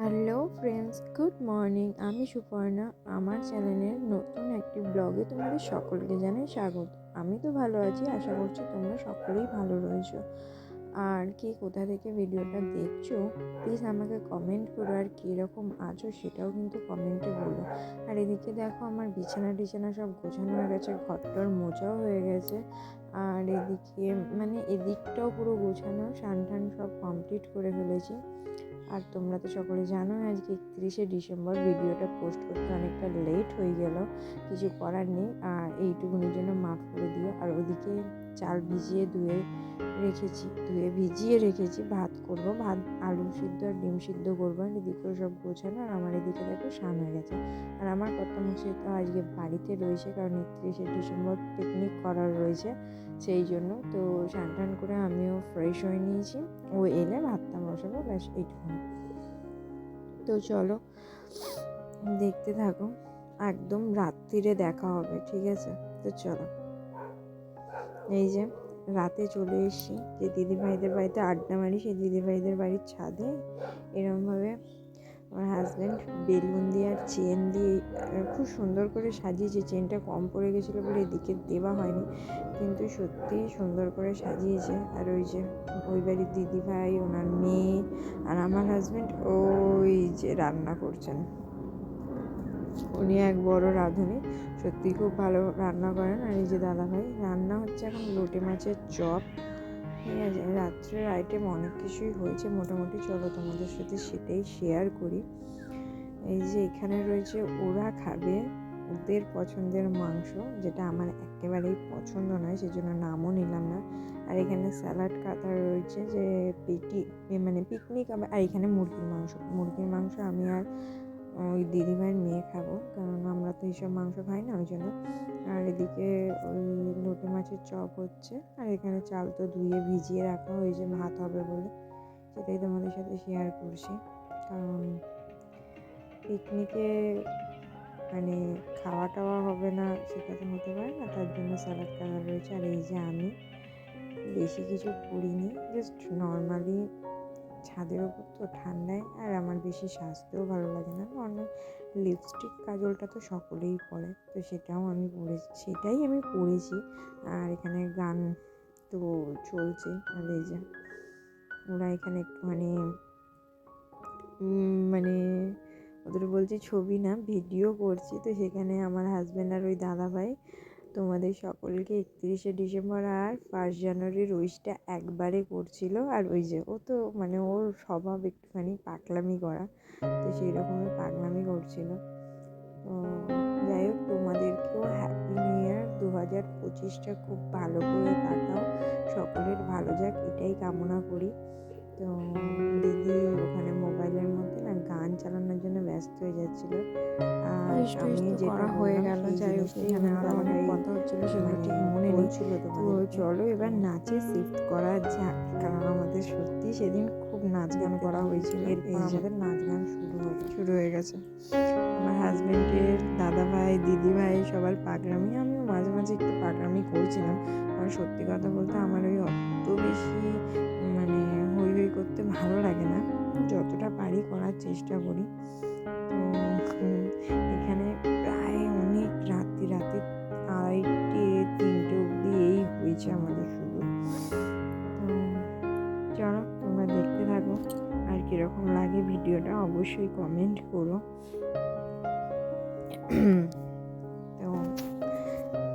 Hello friends, good morning. আমি সুপর্ণা। আমার চ্যানেলের নতুন একটি ব্লগে তোমাদের সকলকে জানাই স্বাগত। আমি তো ভালো আছি, আশা করছি তোমরা সকলেই ভালো রয়েছো। আর কে কোথা থেকে ভিডিওটা দেখছো প্লিজ আমাকে কমেন্ট করো, আর কীরকম আছো সেটাও কিন্তু কমেন্টে বলো। আর এদিকে দেখো, আমার বিছানা টিছানা সব গোছানো হয়ে গেছে, ঘরটর মোছাও হয়ে গেছে। আর এদিকে এদিকটাও পুরো গোছানো, স্নান টান সব কমপ্লিট করে ফেলেছি। আর তোমরা তো সকলে জানো আজকে 31শে ডিসেম্বর, ভিডিওটা পোস্ট করতে অনেকটা লেট হয়ে গেল, কিছু করার নেই। আর এইটুকুনির জন্য মাফ করে দিও। আর ওদিকে চাল ভিজিয়ে রেখেছি, ভাত করব, ভাত আলু সিদ্ধ আর ডিম সিদ্ধ করবো। আর এদিকে সব গোছানো, আর আমার এদিকে দেখো স্নান হয়ে গেছে। আর আমার কর্তামশাই তো আজকে বাড়িতে রয়েছে, কারণ 31শে ডিসেম্বর পিকনিক করার রয়েছে, সেই জন্য। তো স্নান টান করে আমিও ফ্রেশ হয়ে নিয়েছি, ও এলে ভাতটা বসাবো, ব্যাস এইটুকু। তো চলো দেখতে থাকো, একদম রাত্রিরে দেখা হবে, ঠিক আছে? তো চলো, এই যে রাতে চলে এসেছি, যে দিদিভাইদের বাড়িতে আড্ডা মারি, সেই দিদিভাইদের বাড়ির ছাদে এরমভাবে আমার হাজব্যান্ড বেলুন দিয়ে আর চেন দিয়ে খুব সুন্দর করে সাজিয়েছে। চেনটা কম পড়ে গেছিলো বলে এদিকে দেওয়া হয়নি, কিন্তু সত্যি সুন্দর করে সাজিয়েছে। আর ওই যে ওই বাড়ির দিদিভাই, ওনার মেয়ে আর আমার হাজব্যান্ড ওই যে রান্না করছেন। উনি এক বড় রাঁধুনি, সত্যি খুব ভালো রান্না করেন। আর এই যে দাদাভাই, রান্না হচ্ছে এখন লোটে মাছের চপ, ঠিক আছে? রাত্রের আইটেম অনেক কিছুই হয়েছে মোটামুটি, চলো তোমাদের সাথে সেটাই শেয়ার করি। এই যে এখানে রয়েছে, ওরা খাবে ওদের পছন্দের মাংস, যেটা আমার একেবারেই পছন্দ নয়, সেজন্য নামও নিলাম না। আর এখানে স্যালাড কাটা রয়েছে, যে পিকনিক। আর এখানে মুরগির মাংস আমি আর ওই দিদিভাইয়ের মেয়ে খাবো, কারণ আমরা তো এইসব মাংস খাই না, ওই জন্য। আর এদিকে ওই লোটে মাছের চপ হচ্ছে, আর এখানে চাল তো ধুয়ে ভিজিয়ে রাখা হয়েছে ভাত হবে বলে, সেটাই তোমাদের সাথে শেয়ার করছি। কারণ পিকনিকে খাওয়া টাওয়া হবে না সেটা তো হতে পারে না, তার জন্য স্যালাড কাটা রয়েছে। আর এই যে আমি বেশি কিছু করিনি, জাস্ট নর্মালি ছাদের ওপর তো ঠান্ডায়, আর আমার বেশি সাজতেও ভালো লাগে না, নর্মাল লিপস্টিক কাজলটা তো সকলেই পরে, তো সেটাই আমি পরেছি। আর এখানে গান তো চলছে। আর এই যে ওরা এখানে একটুখানি ওদের বলছি ছবি না, ভিডিও করছি। তো সেখানে আমার হাজব্যান্ড আর ওই দাদাভাই তোমাদের সকলকে 31শে ডিসেম্বর আর 1 জানুয়ারির উইশটা একবারে করছিল। আর ওই যে ও তো ওর স্বভাব একটুখানি পাগলামি করা, তো সেই রকমই পাগলামি করছিল। তো যাই হোক, তোমাদেরকেও হ্যাপি নিউ ইয়ার 2025টা খুব ভালো করে কাটাও, সকলের ভালো যাক এটাই কামনা করি। তো দিদি ওখানে মোবাইলের মধ্যে গান চালানোর জন্য ব্যস্ত হয়ে যাচ্ছিল। আর আমি যেটা হয়ে গেল, যাই হোক, এখানে আরো অনেক কথা হচ্ছিল, সেগুলো ঠিক মনে নেই। তো চলো এবার নাচে শিফট করা যাক, কারণ আমাদের সত্যি সেদিন খুব নাচ গান করা হয়েছিল। এরপর আমাদের নাচ গান শুরু হয়ে গেছে। আমার হাজব্যান্ডের দাদাভাই, দিদিভাই সবার পাগলামি, আমিও মাঝে মাঝে একটু পাগলামি করছিলাম। কারণ সত্যি কথা বলতে আমার ওই অত বেশি হই হই করতে ভালো লাগে না, যতটা পারি করার চেষ্টা করি। তো এখানে প্রায় অনেক রাতে 2:30 3টে অবধি এই হয়েছে আমাদের শুধু। তো চলো তোমরা দেখতে থাকো, আর কীরকম লাগে ভিডিওটা অবশ্যই কমেন্ট করো। তো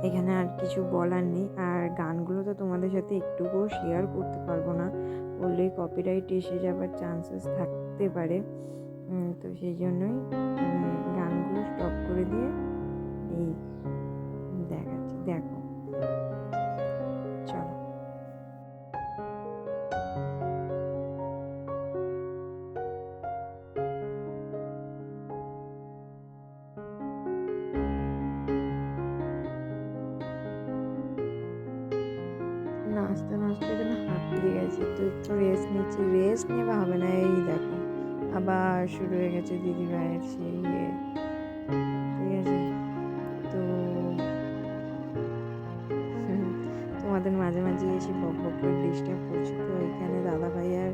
এখানে আর কিছু বলার নেই। আর গানগুলো তো তোমাদের সাথে একটুকুও শেয়ার করতে পারবো না, বললেই কপিরাইট এসে যাবার চান্সেস থাকতে পারে। তো সেই জন্যই গানগুলো স্টপ করে দিয়ে এই দেখাচ্ছি, দেখো চলো। নাচতে নাচতে এখানে হাঁপিয়ে গেছি, তো একটু রেস্ট নিচ্ছি। রেস্ট নেওয়া হবে না, এই দেখো আবার শুরু হয়ে গেছে দিদিভাইয়ের সেই ঠিক আছে? তো তোমাদের মাঝে মাঝে এসে বক বক করে ডিস্টার্ব করছি। তো এখানে দাদাভাই আর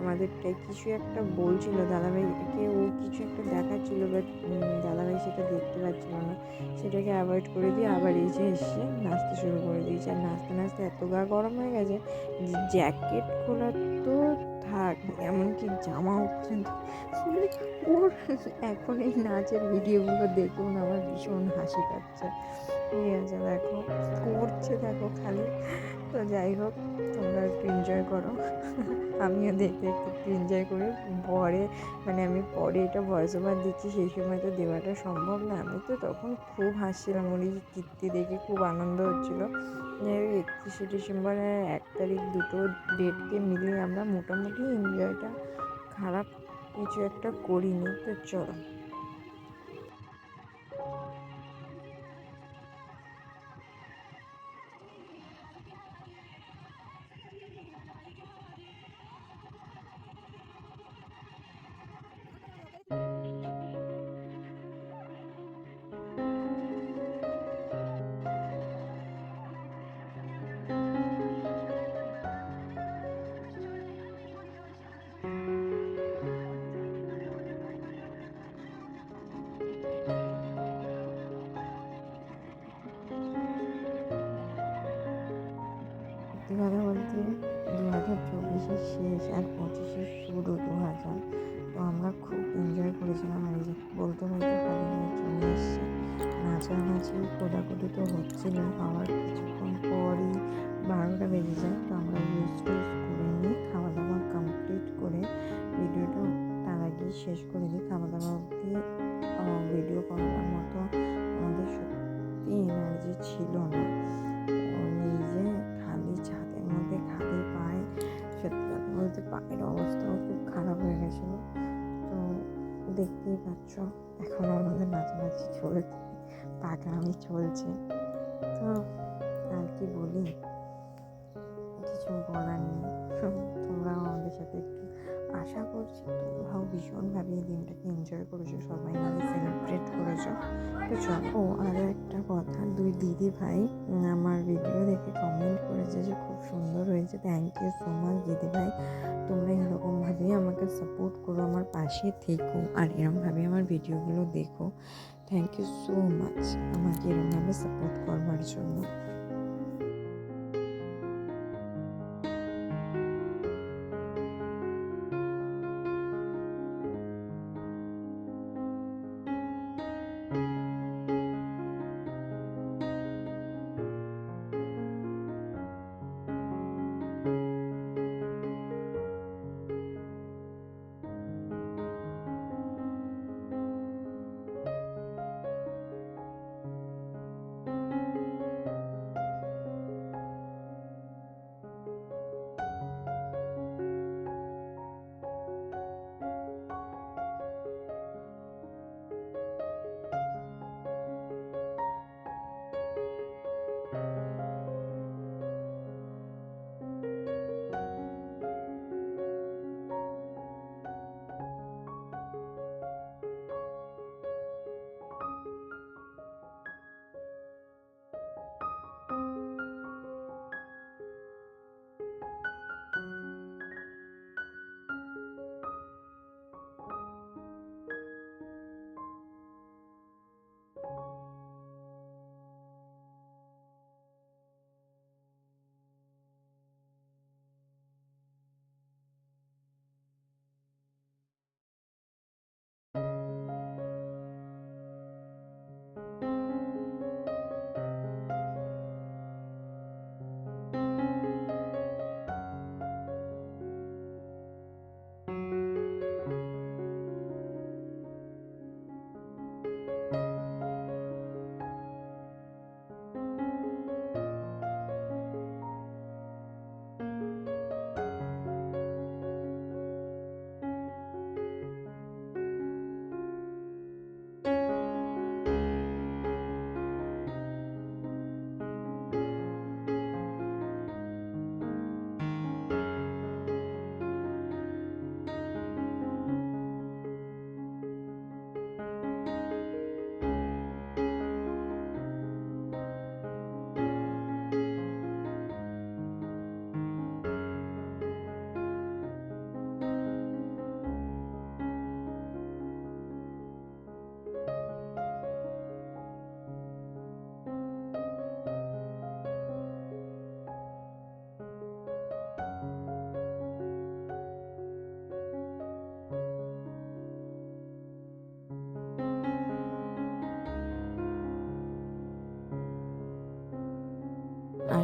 আমাদেরটাই কিছু একটা বলছিল, দাদাভাইকে ও কিছু একটা দেখাচ্ছিলো, বাট দাদাভাই সেটা দেখতে পাচ্ছিল না, সেটাকে অ্যাভয়েড করে দিয়ে আবার এসে নাচতে শুরু করে দিয়েছে। আর নাচতে নাচতে এত গা গরম হয়ে গেছে যে জ্যাকেট খোলা তো থাক, এমনকি জামাও পর্যন্ত মানে ওর এখন এই নাচের ভিডিওগুলো দেখেও না আমার ভীষণ হাসি পাচ্ছে। ঠিক আছে, দেখো করছে, দেখো খালি। তো যাই হোক, তোমরা একটু এনজয় করো, আমিও দেখতে দেখতে একটু এনজয় করি। পরে মানে আমি পরে এটা ভয়েস ওভার দিচ্ছি, সেই সময় তো দেওয়াটা সম্ভব না। আমি তো তখন খুব হাসছিলাম, ওর এই কীর্তি দেখে খুব আনন্দ হচ্ছিলো। 31শে ডিসেম্বরের 1 তারিখ দুটো ডেটকে মিলিয়ে আমরা মোটামুটি এনজয়টা খারাপ কিছু একটা করিনি। তো চলো। সত্যি কথা বলতে 2024-এর শেষ আর 25-এর শুরু 2000, তো আমরা খুব এনজয় করেছিলাম। আর এই যে বলতে বলতে হলিডে চলে এসছে, নাচানাচি কোদাকুদি তো হচ্ছিল। আবার কিছুক্ষণ পরই 12টা বেজে যায়। তো আমরা ইউজ টুজ করে নিই, খাওয়া দাওয়া কমপ্লিট করে ভিডিওটা তার আগেই শেষ করে দিই। খাওয়া দাওয়া অবধি ভিডিও করার মতো আমাদের সত্যি এনার্জি ছিল না। এই যে খালি ছাদের মধ্যে খালি পায়ে, সত্যি কথা বলতে পায়ের অবস্থাও খুব খারাপ হয়ে গেছিলো। তো দেখতেই পাচ্ছ এখনও আমাদের নাচানাচি চলছে, পাগলামি চলছে। তো আর কি বলি, কিছু বলার নেই। তোমরাও আমাদের সাথে একটু, আশা করছি তোমরাও ভীষণভাবে এই দিনটাকে এনজয় করেছো, সবাই মিলে সেলিব্রেট করেছো। তো চলো, আরও একটা কথা, 2 দিদি ভাই আমার ভিডিও দেখে কমেন্ট করেছে যে খুব সুন্দর হয়েছে। থ্যাংক ইউ সো মাচ দিদি ভাই, তোমরা এরকমভাবেই আমাকে সাপোর্ট করো, আমার পাশে থেকো, আর এরকমভাবে আমার ভিডিওগুলো দেখো। থ্যাংক ইউ সো মাচ আমাকে এরকমভাবে সাপোর্ট করবার জন্য।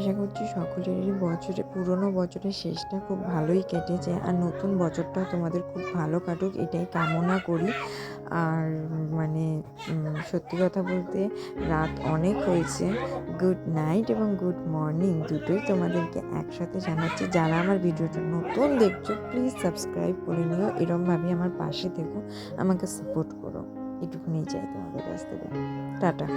আশা করছি সকলেরই পুরনো বছরের শেষটা খুব ভালোই কেটেছে, আর নতুন বছরটাও তোমাদের খুব ভালো কাটুক এটাই কামনা করি। আর মানে সত্যি কথা বলতে রাত অনেক হয়েছে। গুড নাইট এবং গুড মর্নিং দুটোই তোমাদেরকে একসাথে জানাচ্ছি। যারা আমার ভিডিওটা নতুন দেখছো প্লিজ সাবস্ক্রাইব করে নিও, এরমভাবে আমার পাশে থেকো, আমাকে সাপোর্ট করো, এটুকুনি চাই তোমাদের কাছ থেকে। টাটা।